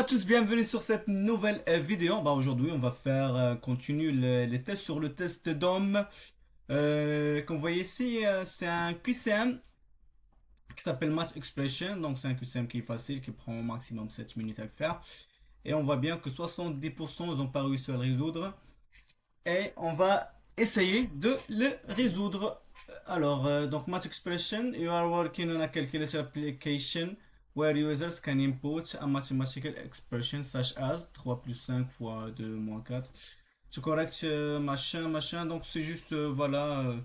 à tous, bienvenue sur cette nouvelle vidéo. Aujourd'hui, on va faire continue les tests sur le test d'homme. Comme vous voyez ici, c'est un QCM qui s'appelle Match Expression. Donc, c'est un QCM qui est facile, qui prend au maximum 7 minutes à le faire. Et on voit bien que 70% ils n'ont pas réussi à le résoudre. Et on va essayer de le résoudre. Alors, donc Match Expression, you are working on a calculator application where users can input a mathematical expression such as 3 plus 5 fois 2 moins 4 to correct machin, machin. Donc, c'est juste, voilà,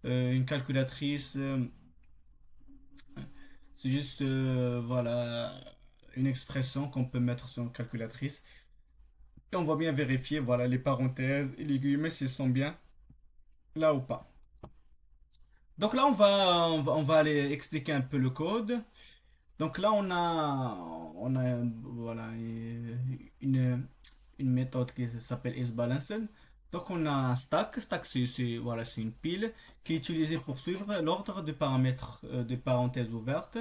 une calculatrice. C'est juste, voilà, une expression qu'on peut mettre sur une calculatrice. Et on va bien vérifier, voilà, les parenthèses et les guillemets s'ils sont bien là ou pas. Donc là, on va aller expliquer un peu le code. Donc là, on a voilà, une méthode qui s'appelle isBalanced. Donc on a un stack. Stack, voilà, c'est une pile qui est utilisée pour suivre l'ordre de paramètres des parenthèses ouvertes.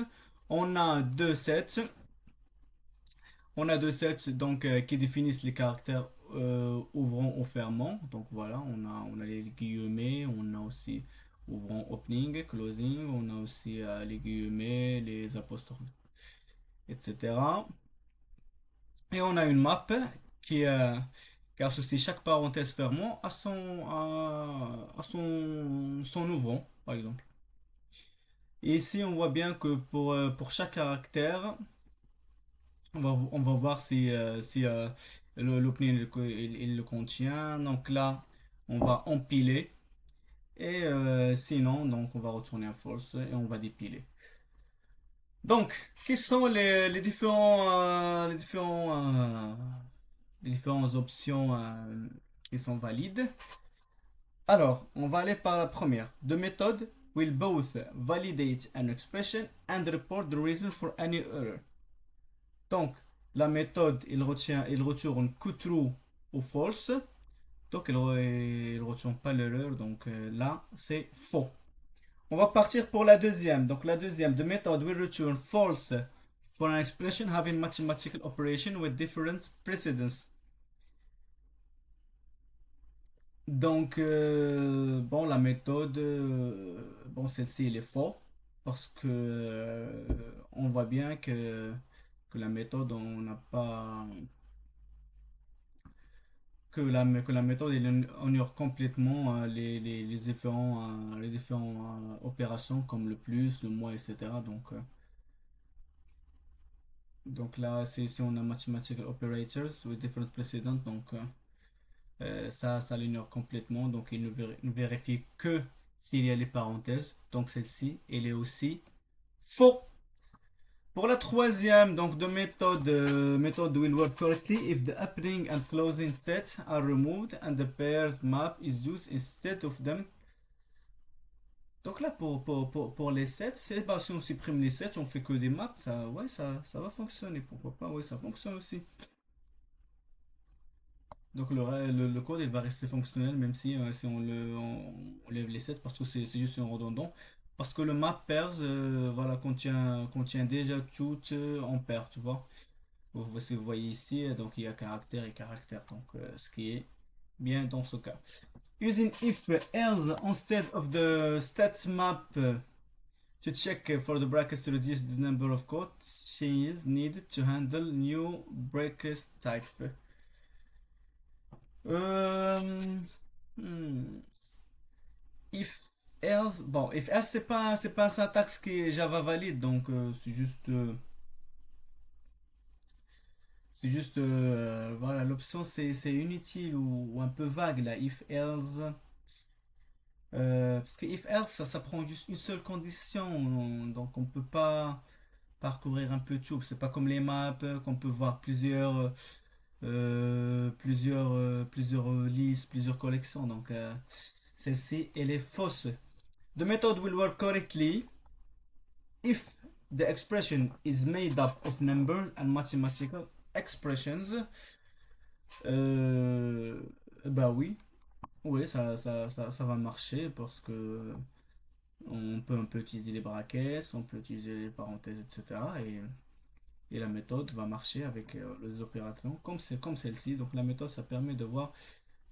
On a deux sets. On a deux sets donc, qui définissent les caractères ouvrant ou fermant. Donc voilà, on a les guillemets, on a aussi ouvrant, opening, closing, on a aussi les guillemets, les apostrophes, etc. Et on a une map qui, euh, qui associe chaque parenthèse fermant à son ouvrant, par exemple. Et ici, on voit bien que pour chaque caractère, on va voir si l'opening il le contient. Donc là, on va empiler. Et sinon, donc on va retourner à false et on va dépiler. Donc, quelles sont les différentes options qui sont valides? Alors, on va aller par la première. The method will both validate an expression and report the reason for any error. Donc, la méthode, il retourne que true ou false. Donc, il ne retourne pas l'erreur. Donc, là, c'est faux. On va partir pour la deuxième. Donc, la deuxième, the method will return false for an expression having mathematical operation with different precedence. Donc, bon, la méthode, bon, celle-ci, elle est faux parce que on voit bien que la méthode, on n'a pas que la méthode elle ignore complètement les différents opérations comme le plus, le moins, etc. Donc là, si on a mathematical operators with different precedents, donc ça l'ignore complètement. Donc il ne vérifie que s'il y a les parenthèses. Donc celle-ci, elle est aussi faux. Pour la troisième, donc de méthode will work correctly if the opening and closing sets are removed and the pairs map is used instead of them. Donc là, pour les sets, c'est bah, si on supprime les sets, on fait que des maps, ça, ouais, ça va fonctionner. Pourquoi pas? Ouais, ça fonctionne aussi. Donc le code, il va rester fonctionnel même si on lève les sets parce que c'est juste un redondant. Parce que le map pairs, voilà, contient déjà tout en paire, tu vois. Si vous voyez ici, donc il y a caractère et caractère, donc ce qui est bien dans ce cas. Using if else instead of the stats map to check for the brackets to reduce the number of code changes needed to handle new brackets type. Euh, hmm, if else, bon, if else c'est pas un syntaxe qui est Java valide, donc c'est juste, voilà, l'option c'est inutile ou un peu vague là. If else, parce que if else ça prend juste une seule condition, donc on peut pas parcourir un peu tout. C'est pas comme les maps qu'on peut voir plusieurs listes, plusieurs collections. Donc celle-ci elle est fausse. The method will work correctly if the expression is made up of numbers and mathematical expressions. Euh, Bah oui, oui, ça va marcher parce que on peut utiliser les brackets, on peut utiliser les parenthèses, etc. Et la méthode va marcher avec les opérations comme celle-ci. Donc la méthode, ça permet de voir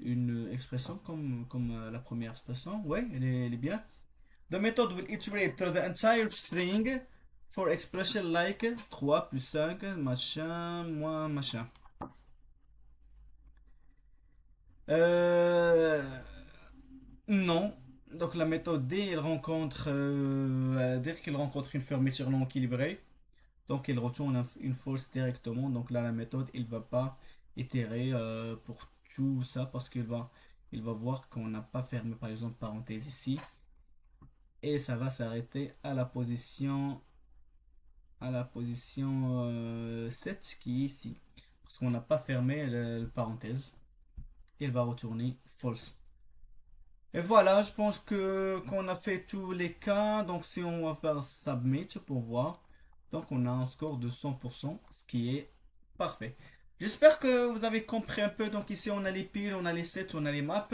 une expression comme la première expression. Ouais, elle est bien. The method will iterate through the entire string for expression like 3 plus 5, machin, moins machin. Euh, non. Donc la méthode D, elle rencontre, dès qu'elle rencontre une fermeture non équilibrée, donc elle retourne une false directement. Donc là, la méthode, elle va pas itérer pour tout ça parce il va voir qu'on n'a pas fermé par exemple parenthèse ici et ça va s'arrêter à la position 7 qui est ici parce qu'on n'a pas fermé le parenthèse. Il va retourner false. Et voilà, je pense que qu'on a fait tous les cas. Donc si on va faire submit pour voir, donc on a un score de 100%, ce qui est parfait. J'espère que vous avez compris un peu. Donc ici on a les piles, on a les sets, on a les maps.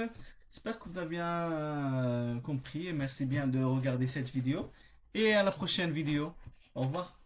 J'espère que vous avez bien compris. Et merci bien de regarder cette vidéo. Et à la prochaine vidéo. Au revoir.